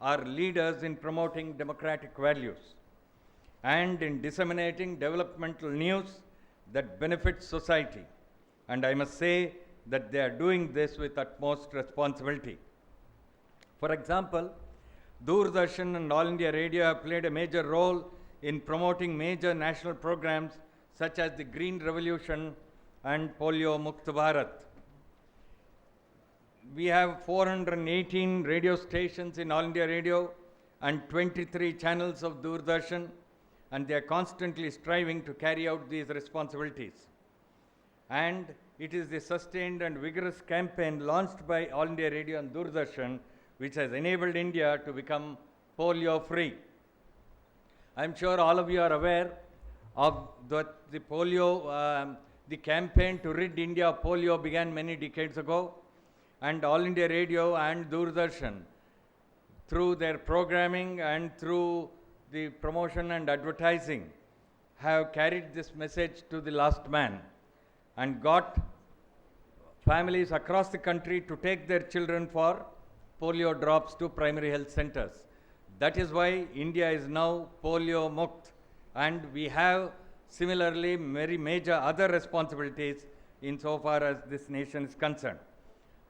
are leaders in promoting democratic values and in disseminating developmental news that benefits society. And I must say that they are doing this with utmost responsibility. For example, Doordarshan and All India Radio have played a major role in promoting major national programs such as the Green Revolution and Polio Mukt Bharat. We have 418 radio stations in All India Radio and 23 channels of Doordarshan, and they are constantly striving to carry out these responsibilities. And it is the sustained and vigorous campaign launched by All India Radio and Doordarshan which has enabled India to become polio-free. I am sure all of you are aware of the campaign to rid India of polio began many decades ago, and All India Radio and Doordarshan, through their programming and through the promotion and advertising, have carried this message to the last man and got families across the country to take their children for polio drops to primary health centers. That is why India is now polio mukt, and we have similarly very major other responsibilities insofar as this nation is concerned.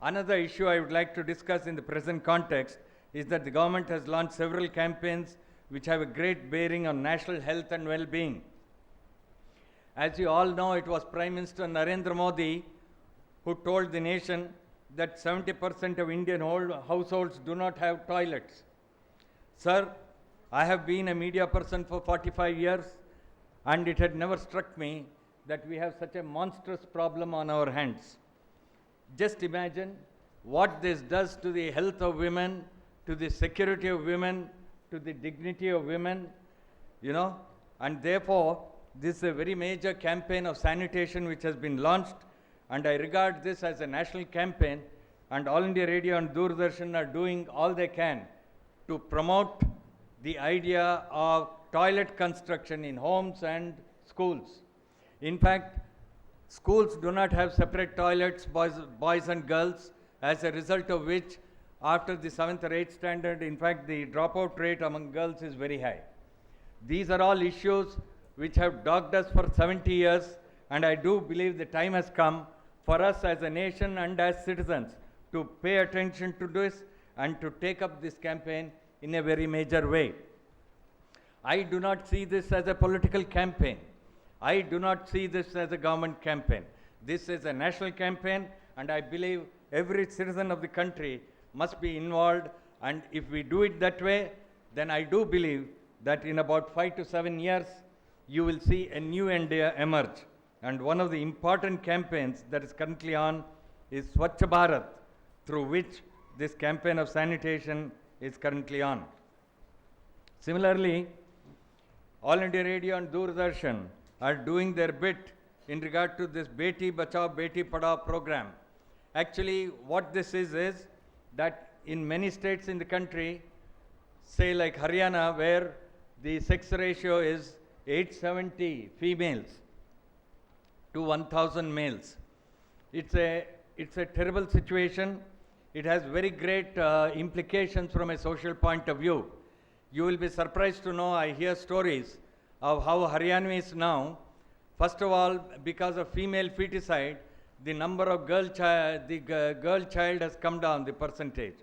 Another issue I would like to discuss in the present context is that the government has launched several campaigns which have a great bearing on national health and well-being. As you all know, it was Prime Minister Narendra Modi who told the nation that 70% of Indian households do not have toilets. Sir, I have been a media person for 45 years, and it had never struck me that we have such a monstrous problem on our hands. Just imagine what this does to the health of women, to the security of women, to the dignity of women, and therefore this is a very major campaign of sanitation which has been launched, and I regard this as a national campaign, and All India Radio and Doordarshan are doing all they can to promote the idea of toilet construction in homes and schools. In fact, schools do not have separate toilets, boys and girls, as a result of which, after the 7th or 8th standard, in fact, the dropout rate among girls is very high. These are all issues which have dogged us for 70 years, and I do believe the time has come for us as a nation and as citizens to pay attention to this and to take up this campaign in a very major way. I do not see this as a political campaign. I do not see this as a government campaign. This is a national campaign, and I believe every citizen of the country must be involved, and if we do it that way, then I do believe that in about 5 to 7 years, you will see a new India emerge. And one of the important campaigns that is currently on is Whatcha, bharath, through which this campaign of sanitation is currently on. Similarly, All India Radio and Doordarshan are doing their bit in regard to this Beti Bachao Beti Padhao program. Actually, what this is that in many states in the country, say like Haryana, where the sex ratio is 870 females to 1,000 males. It's a terrible situation. It has very great implications from a social point of view. You will be surprised to know, I hear stories of how Haryanvis now, first of all, because of female feticide, the number of girl child has come down, the percentage.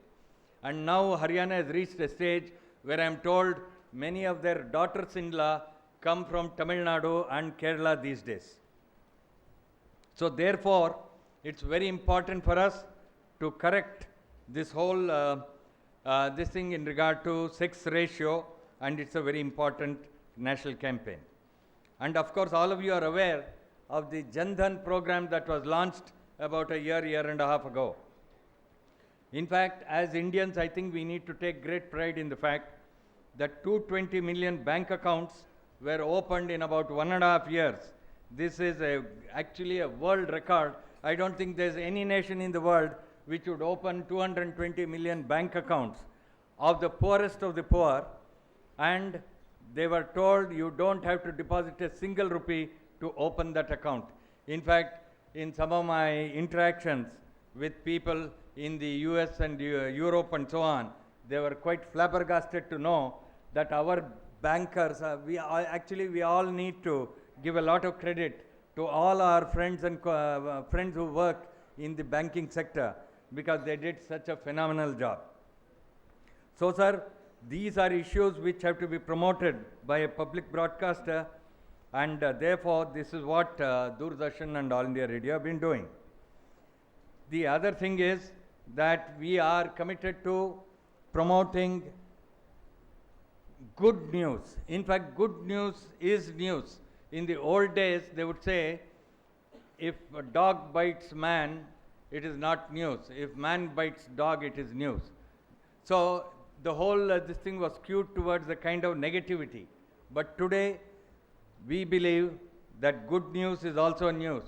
And now Haryana has reached a stage where I am told many of their daughters-in-law come from Tamil Nadu and Kerala these days. So therefore, it's very important for us to correct this whole this thing in regard to sex ratio, and it's a very important national campaign. And of course, all of you are aware of the Jan Dhan program that was launched about a year and a half ago. In fact, as Indians, I think we need to take great pride in the fact that 220 million bank accounts were opened in about 1.5 years. This is actually a world record. I don't think there's any nation in the world which would open 220 million bank accounts of the poorest of the poor, and they were told you don't have to deposit a single rupee to open that account. In fact, in some of my interactions with people in the US and Europe and so on, they were quite flabbergasted to know that our bankers, we all need to give a lot of credit to all our friends and friends who work in the banking sector, because they did such a phenomenal job. So, sir, these are issues which have to be promoted by a public broadcaster, and therefore this is what Doordarshan and All India Radio have been doing. The other thing is that we are committed to promoting good news. In fact, good news is news. In the old days, they would say, if a dog bites man, it is not news. If man bites dog, it is news. So the whole this thing was skewed towards a kind of negativity. But today, we believe that good news is also news.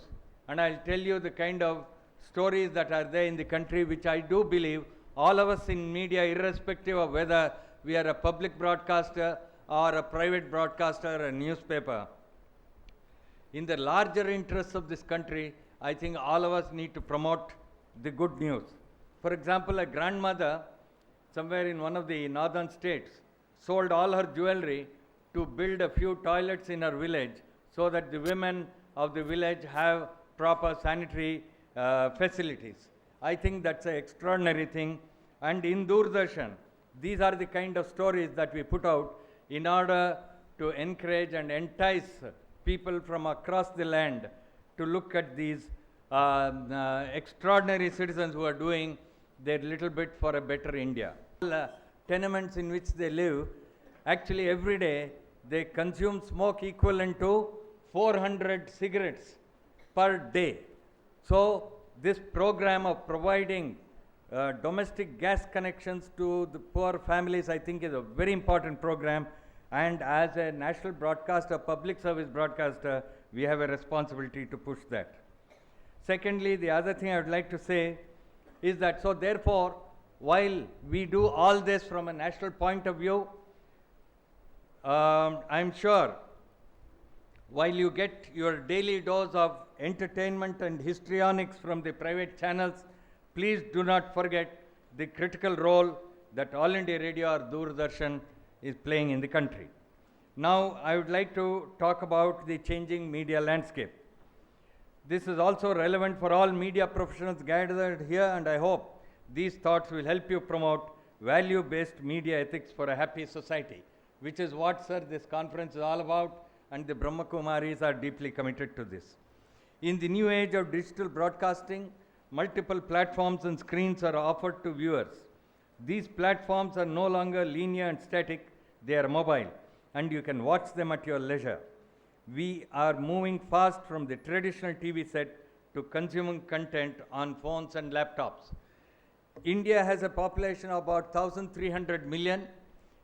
And I'll tell you the kind of stories that are there in the country, which I do believe all of us in media, irrespective of whether we are a public broadcaster or a private broadcaster or a newspaper, in the larger interests of this country, I think all of us need to promote the good news. For example, a grandmother somewhere in one of the northern states sold all her jewelry to build a few toilets in her village so that the women of the village have proper sanitary facilities. I think that's an extraordinary thing. And in Doordarshan, these are the kind of stories that we put out in order to encourage and entice people from across the land to look at these extraordinary citizens who are doing their little bit for a better India. Tenements in which they live, actually every day they consume smoke equivalent to 400 cigarettes per day. So this program of providing domestic gas connections to the poor families, I think, is a very important program. And as a national broadcaster, public service broadcaster, we have a responsibility to push that. Secondly, the other thing I would like to say is that, so therefore, while we do all this from a national point of view, I'm sure while you get your daily dose of entertainment and histrionics from the private channels, please do not forget the critical role that All India Radio or Doordarshan is playing in the country. Now, I would like to talk about the changing media landscape. This is also relevant for all media professionals gathered here, and I hope these thoughts will help you promote value-based media ethics for a happy society, which is what, sir, this conference is all about, and the Brahma Kumaris are deeply committed to this. In the new age of digital broadcasting, multiple platforms and screens are offered to viewers. These platforms are no longer linear and static, they are mobile, and you can watch them at your leisure. We are moving fast from the traditional TV set to consuming content on phones and laptops. India has a population of about 1,300 million,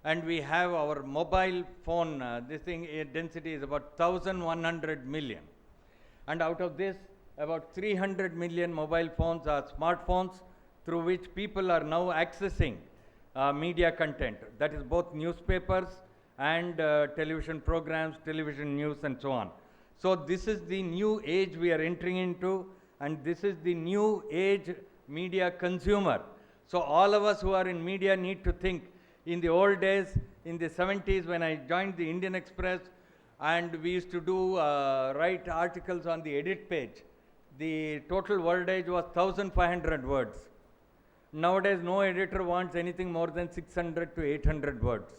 and we have our mobile phone, density is about 1,100 million. And out of this, about 300 million mobile phones are smartphones through which people are now accessing media content. That is both newspapers and television programs, television news, and so on. So this is the new age we are entering into, and this is the new age media consumer. So all of us who are in media need to think. In the old days, in the 70s, when I joined the Indian Express, and we used to do write articles on the edit page, the total wordage was 1,500 words. Nowadays, no editor wants anything more than 600 to 800 words.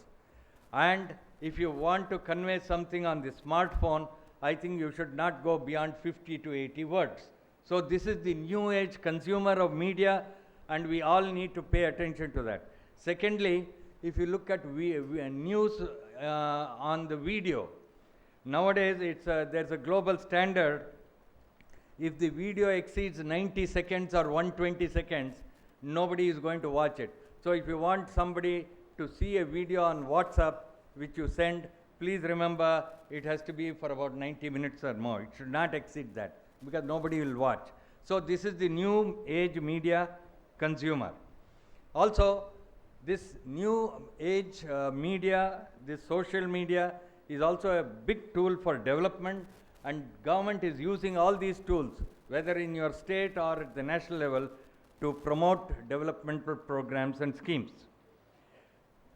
And if you want to convey something on the smartphone, I think you should not go beyond 50 to 80 words. So this is the new age consumer of media, and we all need to pay attention to that. Secondly, if you look at news on the video, nowadays there's a global standard. If the video exceeds 90 seconds or 120 seconds, nobody is going to watch it. So if you want somebody to see a video on WhatsApp, which you send, please remember it has to be for about 90 minutes or more. It should not exceed that, because nobody will watch. So this is the new age media consumer. Also, this new age media, this social media, is also a big tool for development, and government is using all these tools, whether in your state or at the national level, to promote developmental programs and schemes.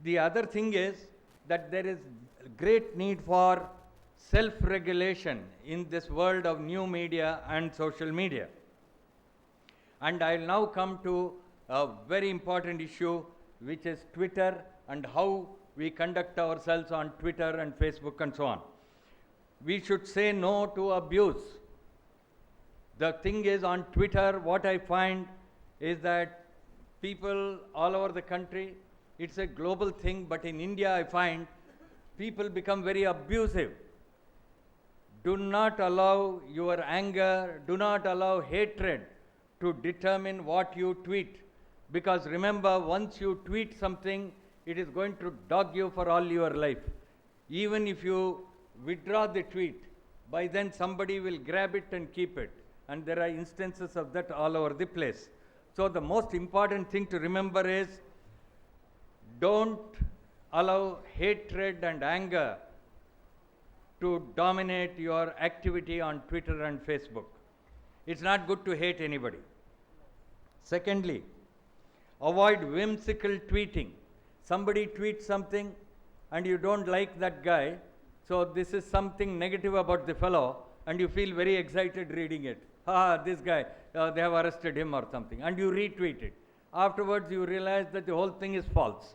The other thing is that there is great need for self-regulation in this world of new media and social media. And I'll now come to a very important issue, which is Twitter and how we conduct ourselves on Twitter and Facebook and so on. We should say no to abuse. The thing is, on Twitter, what I find is that people all over the country, it's a global thing, but in India, I find people become very abusive. Do not allow your anger, do not allow hatred to determine what you tweet. Because remember, once you tweet something, it is going to dog you for all your life. Even if you withdraw the tweet, by then somebody will grab it and keep it. And there are instances of that all over the place. So the most important thing to remember is, don't allow hatred and anger to dominate your activity on Twitter and Facebook. It's not good to hate anybody. Secondly, avoid whimsical tweeting. Somebody tweets something and you don't like that guy, so this is something negative about the fellow, and you feel very excited reading it. This guy, they have arrested him or something, and you retweet it. Afterwards, you realize that the whole thing is false.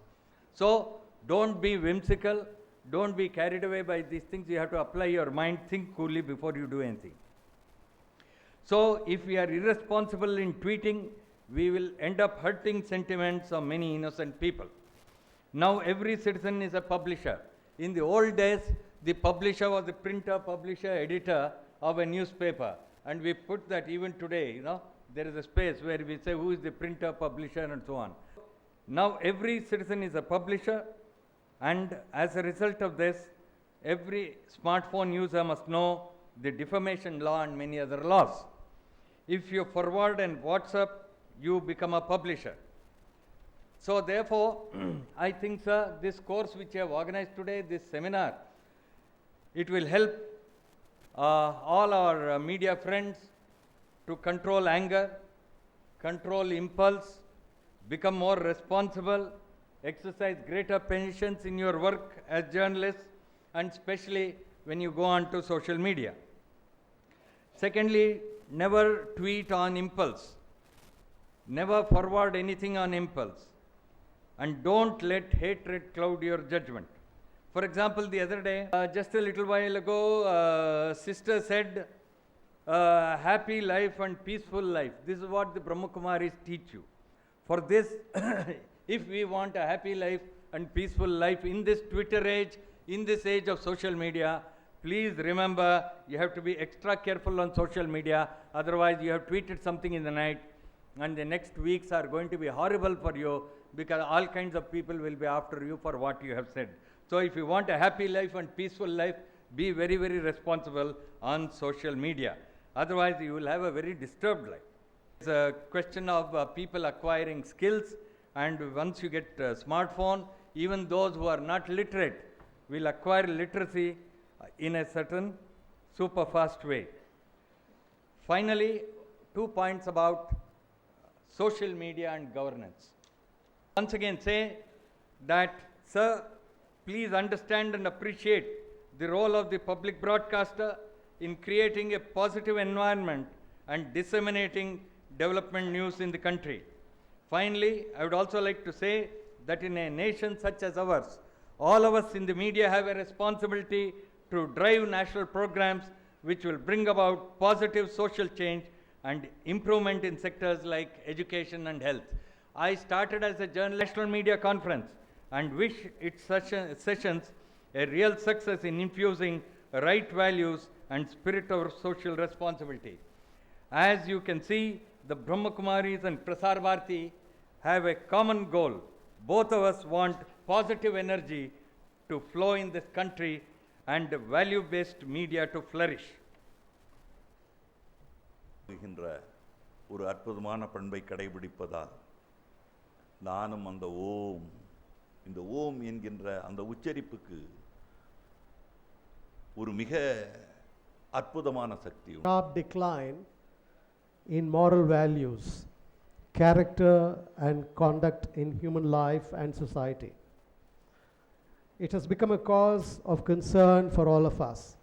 So, don't be whimsical, don't be carried away by these things. You have to apply your mind, think coolly before you do anything. So, if we are irresponsible in tweeting, we will end up hurting sentiments of many innocent people. Now, every citizen is a publisher. In the old days, the publisher was the printer, publisher, editor of a newspaper. And we put that even today, there is a space where we say who is the printer, publisher, and so on. Now, every citizen is a publisher, and as a result of this, every smartphone user must know the defamation law and many other laws. If you forward and WhatsApp, you become a publisher. So therefore, I think, sir, this course which I have organized today, this seminar, it will help all our media friends to control anger, control impulse, become more responsible, exercise greater patience in your work as journalists, and especially when you go on to social media. Secondly, never tweet on impulse. Never forward anything on impulse. And don't let hatred cloud your judgment. For example, the other day, just a little while ago, sister said, happy life and peaceful life. This is what the Brahmakumaris teach you. For this, if we want a happy life and peaceful life in this Twitter age, in this age of social media, please remember, you have to be extra careful on social media. Otherwise, you have tweeted something in the night, and the next weeks are going to be horrible for you, because all kinds of people will be after you for what you have said. So if you want a happy life and peaceful life, be very, very responsible on social media. Otherwise, you will have a very disturbed life. It's a question of people acquiring skills, and once you get a smartphone, even those who are not literate will acquire literacy in a certain super fast way. Finally, 2 points about social media and governance. Once again say that, sir, please understand and appreciate the role of the public broadcaster in creating a positive environment and disseminating development news in the country. Finally, I would also like to say that in a nation such as ours, all of us in the media have a responsibility to drive national programs which will bring about positive social change and improvement in sectors like education and health. I started as a journalist National Media Conference and wish its sessions a real success in infusing right values and spirit of social responsibility. As you can see, the Brahmakumaris and Prasar Bharati have a common goal. Both of us want positive energy to flow in this country and value-based media to flourish. ஒரு அற்புதமான பண்பை கடைபிடிப்பதால் நானும் அந்த ஓம், இந்த ஓம் என்கின்ற அந்த உச்சரிப்புக்கு ஒரு மிக அற்புதமான சக்தி. Sharp decline in moral values, character and conduct in human life and society. It has become a cause of concern for all of us.